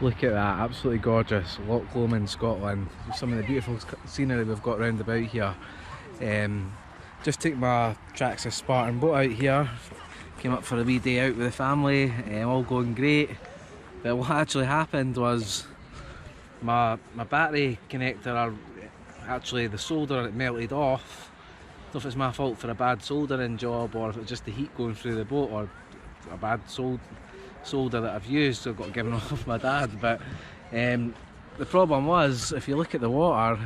Look at that, absolutely gorgeous. Loch Lomond, Scotland. Some of the beautiful scenery we've got round about here. Just took my Traxxas Spartan boat out here. Came up for a wee day out with the family, all going great. But what actually happened was my battery connector, actually the solder, it melted off. I don't know if it's my fault for a bad soldering job or if it's just the heat going through the boat or a bad solder that I've used, so I got given off my dad. But the problem was, if you look at the water,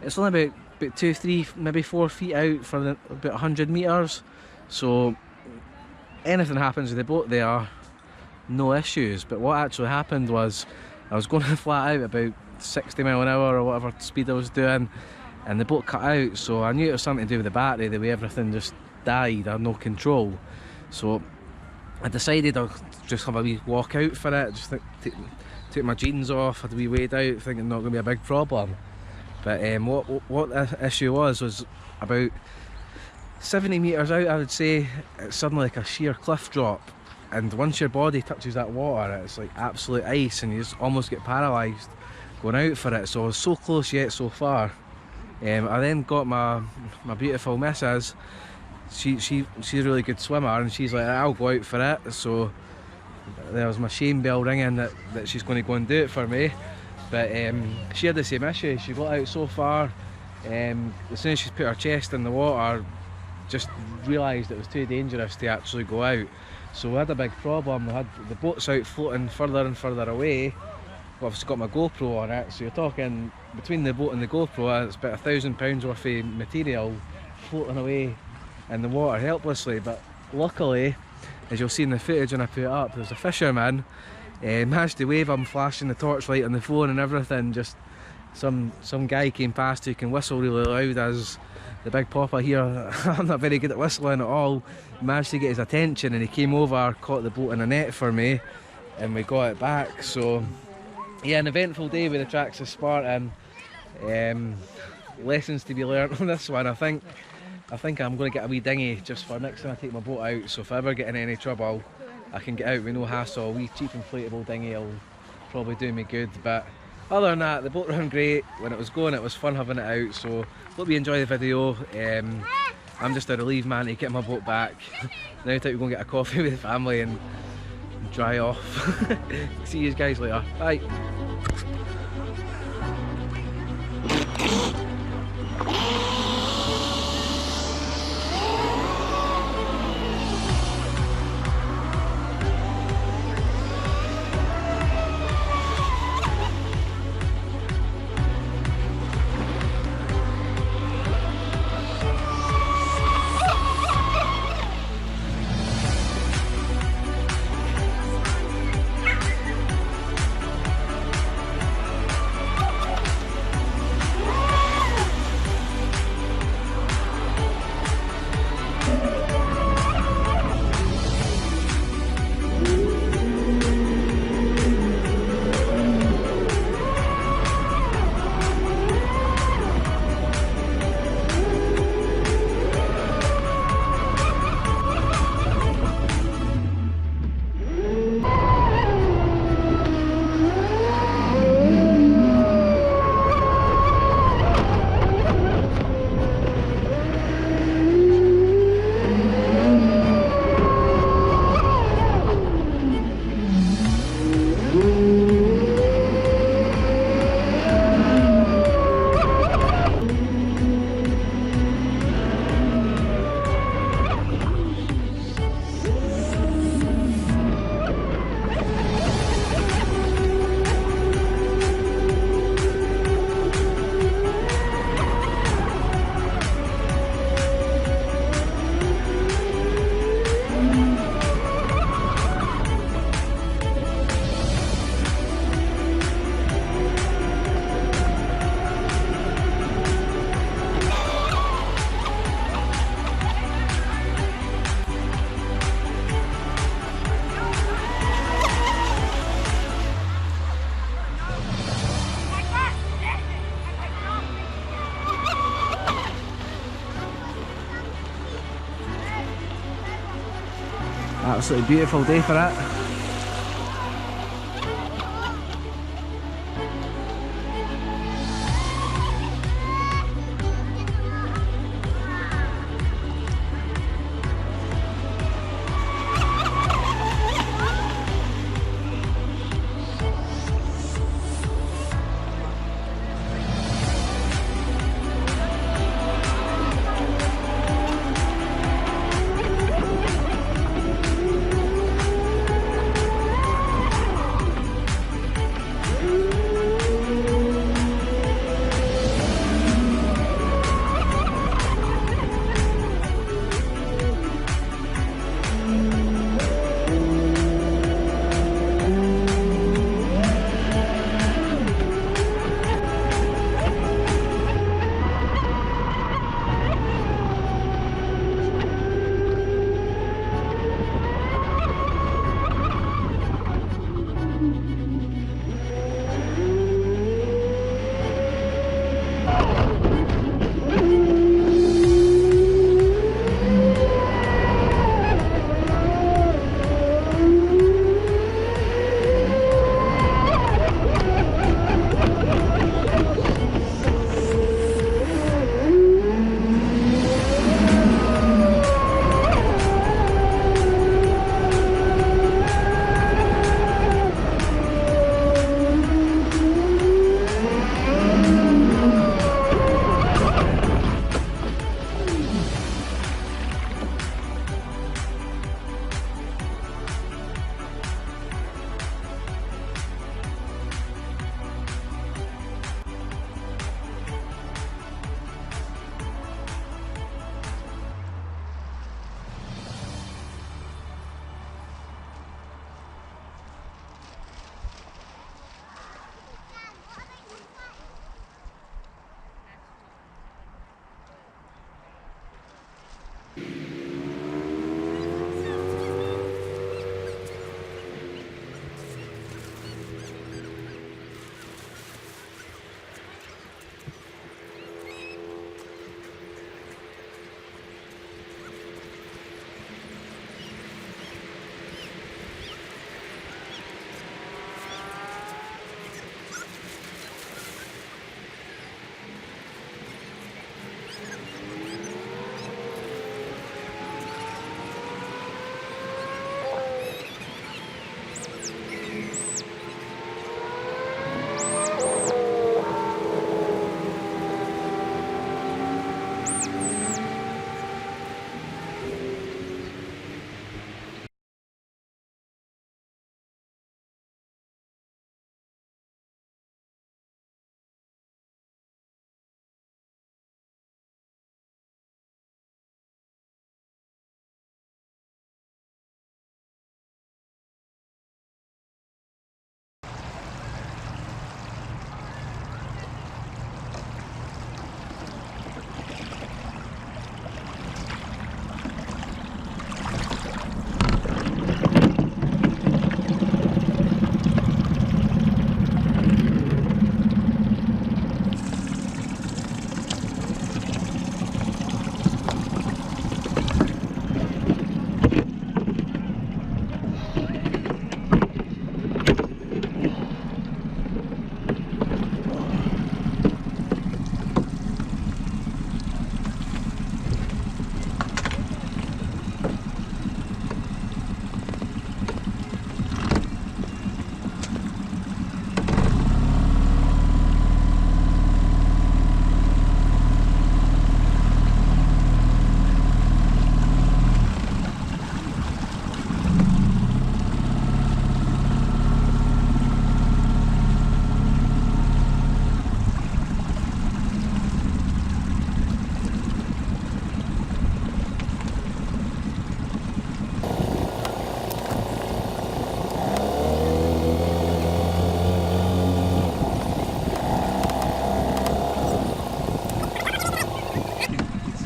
it's only about 2, 3, maybe 4 feet out for about 100 metres. So anything happens with the boat there, no issues. But what actually happened was I was going flat out about 60 mile an hour or whatever speed I was doing, and the boat cut out. So I knew it was something to do with the battery, the way everything just died. I had no control. So I decided I'll just have a wee walk out for it. Just took my jeans off, had a wee wade out, thinking not going to be a big problem. But what the issue was about 70 metres out, I would say, it's suddenly like a sheer cliff drop. And once your body touches that water, it's like absolute ice, and you just almost get paralysed going out for it. So I was so close yet so far. I then got my beautiful missus. She's a really good swimmer, and she's like, I'll go out for it. So there was my shame bell ringing that she's going to go and do it for me. But she had the same issue. She got out so far. As soon as she put her chest in the water, just realised it was too dangerous to actually go out. So we had a big problem. We had the boats out floating further and further away. I've obviously got my GoPro on it, so you're talking between the boat and the GoPro, it's about £1,000 worth of material floating away in the water helplessly. But luckily, as you'll see in the footage when I put it up, there's a fisherman, managed to wave him, flashing the torchlight on the phone and everything. Just some guy came past who can whistle really loud, as the big popper here, I'm not very good at whistling at all. Managed to get his attention, and he came over, caught the boat in a net for me, and we got it back. So yeah, an eventful day with the Traxxas Spartan. Lessons to be learnt on this one. I think I'm going to get a wee dinghy just for next time I take my boat out, so if I ever get in any trouble I can get out with no hassle. A wee cheap inflatable dinghy will probably do me good. But other than that, the boat ran great. When it was going, it was fun having it out, so hope you enjoy the video. I'm just a relieved man to get my boat back. Now I think we're going to get a coffee with the family and dry off. See you guys later. Bye. Absolutely beautiful day for it.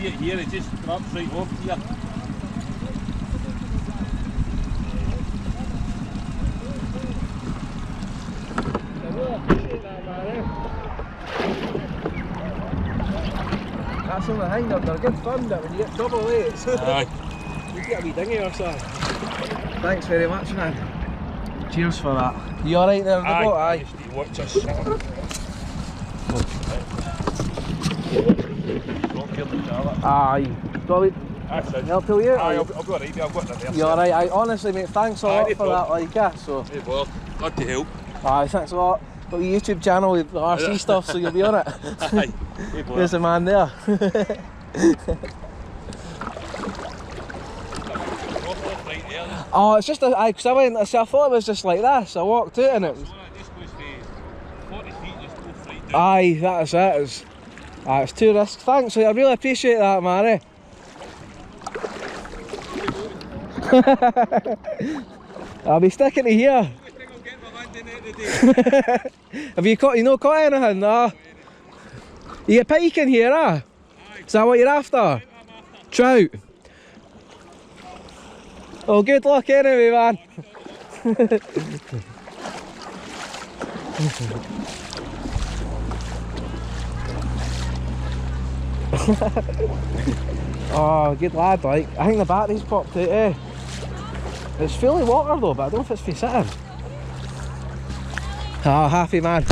see it here, it just drops right off here. I really appreciate that, man. That's the only thing, they're good fun, but when you get double weights, Aye. you get a wee dinghy or something. Thanks very much, man. Cheers for that. You alright there in the boat? I Aye. just need to watch us. Aye. Got it. That's it. Help till you? Aye, I'll be alright, I've got that there. You alright? Aye, honestly mate, thanks a lot no for that, problem. like yeah, so. Hey, well, glad to help. Aye, thanks a lot. Got a YouTube channel with the RC stuff, so you'll be on it. Aye. Hey, well. There's a man there. Oh, it's just because I went, so I thought it was just like this. I walked out and it was. Just goes to 40 feet, just go straight down. Aye, that's it. It's too risky. Thanks, I really appreciate that, Mary. I'll be sticking to here. Have you caught? You not caught anything? No. You get pike in here, ah? Is that what you're after? Trout. Oh, good luck anyway, man. Oh, good lad, like. I think the battery's popped out, eh? It's fully water though, but I don't know if it's for sitting. Oh, happy man.